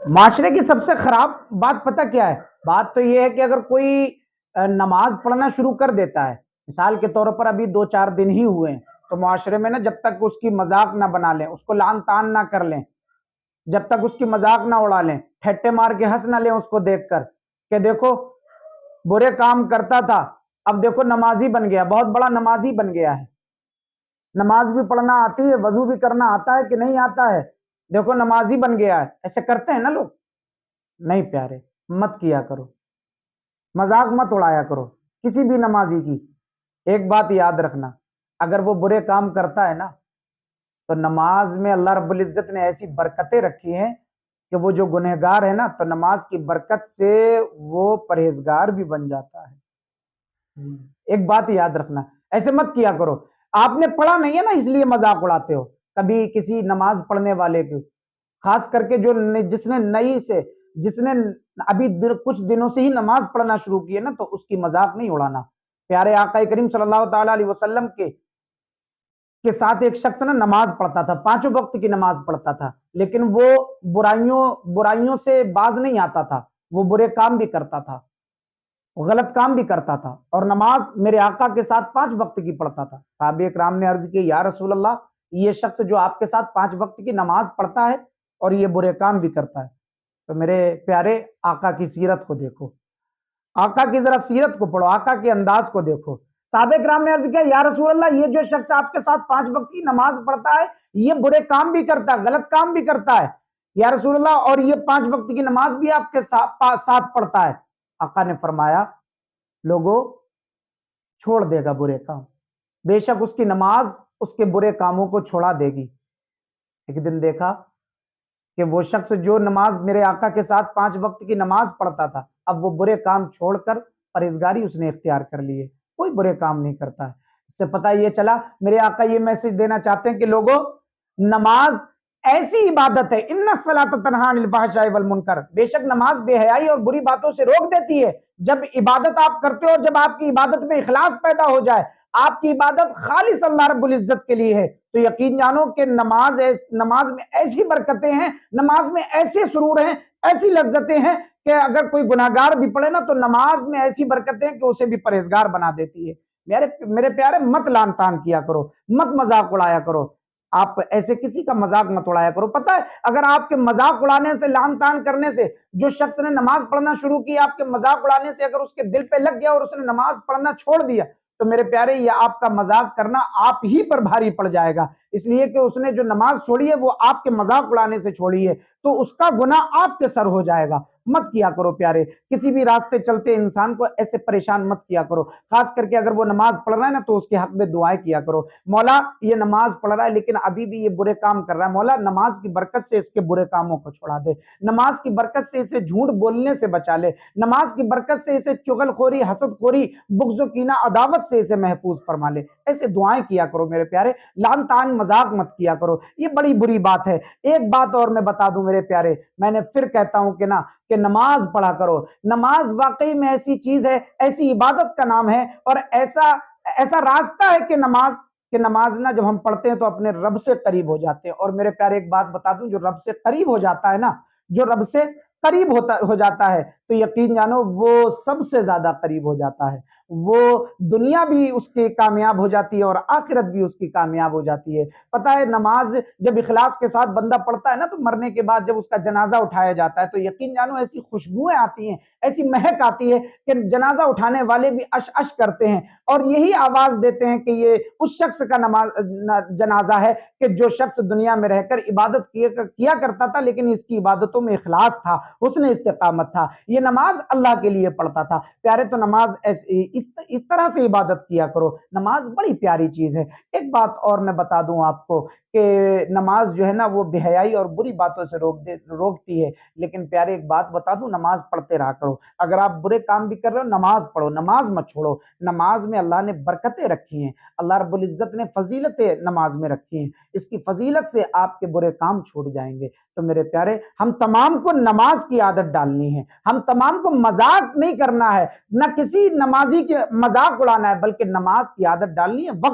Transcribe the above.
معاشرے کی سب سے خراب بات پتہ کیا ہے؟ بات تو یہ ہے کہ اگر کوئی نماز پڑھنا شروع کر دیتا ہے، مثال کے طور پر ابھی 2-4 دن ہی ہوئے ہیں، تو معاشرے میں نا جب تک اس کی مذاق نہ بنا لیں، اس کو لعن طعن نہ کر لیں، جب تک اس کی مذاق نہ اڑا لیں، ٹھٹے مار کے ہنس نہ لیں اس کو دیکھ کر کہ دیکھو برے کام کرتا تھا، اب دیکھو نمازی بن گیا، بہت بڑا نمازی بن گیا ہے، نماز بھی پڑھنا آتی ہے، وضو بھی کرنا آتا ہے کہ نہیں آتا ہے، دیکھو نمازی بن گیا ہے، ایسے کرتے ہیں نا لوگ؟ نہیں پیارے، مت کیا کرو، مذاق مت اڑایا کرو کسی بھی نمازی کی۔ ایک بات یاد رکھنا، اگر وہ برے کام کرتا ہے نا تو نماز میں اللہ رب العزت نے ایسی برکتیں رکھی ہیں کہ وہ جو گنہگار ہے نا تو نماز کی برکت سے وہ پرہیزگار بھی بن جاتا ہے۔ ایک بات یاد رکھنا، ایسے مت کیا کرو، آپ نے پڑھا نہیں ہے نا اس لیے مذاق اڑاتے ہو کبھی کسی نماز پڑھنے والے کی، خاص کر کے جس نے نئی سے، جس نے ابھی کچھ دنوں سے ہی نماز پڑھنا شروع کی ہے نا تو اس کی مذاق نہیں اڑانا۔ پیارے آقا کریم صلی اللہ تعالی علیہ وسلم کے ساتھ ایک شخص نا نماز پڑھتا تھا، 5 وقت کی نماز پڑھتا تھا، لیکن وہ برائیوں سے باز نہیں آتا تھا، وہ برے کام بھی کرتا تھا، غلط کام بھی کرتا تھا، اور نماز میرے آقا کے ساتھ 5 وقت کی پڑھتا تھا۔ صحابہ کرام نے عرض کی یا رسول اللہ، یہ شخص جو آپ کے ساتھ 5 وقت کی نماز پڑھتا ہے اور یہ برے کام بھی کرتا ہے، تو میرے پیارے آقا کی سیرت کو دیکھو، آقا کی ذرا سیرت کو پڑھو، آقا کے انداز کو دیکھو۔ صحابہ کرام نے عرض کیا یا رسول اللہ، یہ جو شخص آپ کے ساتھ 5 وقت کی نماز پڑھتا ہے یہ برے کام بھی کرتا ہے، غلط کام بھی کرتا ہے یا رسول اللہ، اور یہ 5 وقت کی نماز بھی آپ کے ساتھ پڑھتا ہے۔ آقا نے فرمایا لوگوں چھوڑ دے گا برے کام، بے شک اس کی نماز اس کے برے کاموں کو چھوڑا دے گی۔ ایک دن دیکھا کہ وہ شخص جو نماز میرے آقا کے ساتھ 5 وقت کی نماز پڑھتا تھا، اب وہ برے کام چھوڑ کر پرہیزگاری اس نے اختیار کر لی ہے، کوئی برے کام نہیں کرتا ہے۔ اس سے پتہ یہ چلا میرے آقا یہ میسج دینا چاہتے ہیں کہ لوگوں نماز ایسی عبادت ہے، ان الصلاۃ تنہی عن الفحشاء والمنکر، بے شک نماز بے حیائی اور بری باتوں سے روک دیتی ہے۔ جب عبادت آپ کرتے ہو اور جب آپ کی عبادت میں اخلاص پیدا ہو جائے، آپ کی عبادت خالص اللہ رب العزت کے لیے ہے، تو یقین جانو کہ نماز میں ایسی برکتیں ہیں، نماز میں ایسے سرور ہیں، ایسی لذتیں ہیں کہ اگر کوئی گناہگار بھی پڑھے نا تو نماز میں ایسی برکتیں کہ اسے بھی پرہیزگار بنا دیتی ہے۔ میرے پیارے مت لعن طعن کیا کرو، مت مذاق اڑایا کرو، آپ ایسے کسی کا مذاق مت اڑایا کرو۔ پتہ ہے اگر آپ کے مذاق اڑانے سے، لعن طعن کرنے سے، جو شخص نے نماز پڑھنا شروع کی آپ کے مذاق اڑانے سے اگر اس کے دل پہ لگ گیا اور اس نے نماز پڑھنا چھوڑ دیا تو میرے پیارے یہ آپ کا مذاق کرنا آپ ہی پر بھاری پڑ جائے گا، اس لیے کہ اس نے جو نماز چھوڑی ہے وہ آپ کے مذاق اڑانے سے چھوڑی ہے، تو اس کا گناہ آپ کے سر ہو جائے گا۔ مت کیا کرو پیارے، کسی بھی راستے چلتے انسان کو ایسے پریشان مت کیا کرو، خاص کر کے اگر وہ نماز پڑھ رہا ہے نا تو اس کے حق میں دعائیں کیا کرو، مولا یہ نماز پڑھ رہا ہے لیکن ابھی بھی یہ برے کام کر رہا ہے، مولا نماز کی برکت سے اس کے برے کاموں کو چھوڑا دے، نماز کی برکت سے اسے جھوٹ بولنے سے بچا لے، نماز کی برکت سے اسے چغل خوری، حسد خوری، بغض و کینہ، عداوت سے اسے محفوظ فرما لے۔ ایسے دعائیں کیا کرو میرے پیارے، لعن طعن مذاق مت کیا کرو، یہ بڑی بری بات ہے۔ ایک بات اور میں بتا دوں میرے پیارے، میں نے پھر کہتا ہوں کہ نماز پڑھا کرو، نماز واقعی میں ایسی چیز ہے، ایسی عبادت کا نام ہے اور ایسا راستہ ہے کہ نماز نا جب ہم پڑھتے ہیں تو اپنے رب سے قریب ہو جاتے ہیں۔ اور میرے پیارے ایک بات بتا دوں، جو رب سے قریب ہو جاتا ہے نا، جو رب سے قریب ہو جاتا ہے تو یقین جانو وہ سب سے زیادہ قریب ہو جاتا ہے، وہ دنیا بھی اس کی کامیاب ہو جاتی ہے اور آخرت بھی اس کی کامیاب ہو جاتی ہے۔ پتہ ہے نماز جب اخلاص کے ساتھ بندہ پڑھتا ہے نا تو مرنے کے بعد جب اس کا جنازہ اٹھایا جاتا ہے تو یقین جانو ایسی خوشبوئیں آتی ہیں، ایسی مہک آتی ہے کہ جنازہ اٹھانے والے بھی اش اش کرتے ہیں اور یہی آواز دیتے ہیں کہ یہ اس شخص کا جنازہ ہے کہ جو شخص دنیا میں رہ کر عبادت کیا کرتا تھا لیکن اس کی عبادتوں میں اخلاص تھا، حسن استقامت تھا، یہ نماز اللہ کے لیے پڑھتا تھا۔ پیارے تو نماز اس طرح سے عبادت کیا کرو، نماز بڑی پیاری چیز ہے۔ ایک بات اور میں بتا دوں آپ کو کہ نماز جو ہے نا وہ بے حیائی اور بری باتوں سے روکتی ہے، لیکن پیارے ایک بات بتا دوں، نماز پڑھتے رہا کرو، اگر آپ برے کام بھی کر رہے ہو نماز پڑھو، نماز مت چھوڑو، نماز میں اللہ نے برکتیں رکھی ہیں، اللہ رب العزت نے فضیلتیں نماز میں رکھی ہیں، اس کی فضیلت سے آپ کے برے کام چھوٹ جائیں گے۔ تو میرے پیارے ہم تمام کو نماز کی عادت ڈالنی ہے، ہم تمام کو مذاق نہیں کرنا ہے، نہ کسی نمازی کے مذاق اڑانا ہے، بلکہ نماز کی عادت ڈالنی ہے، وقت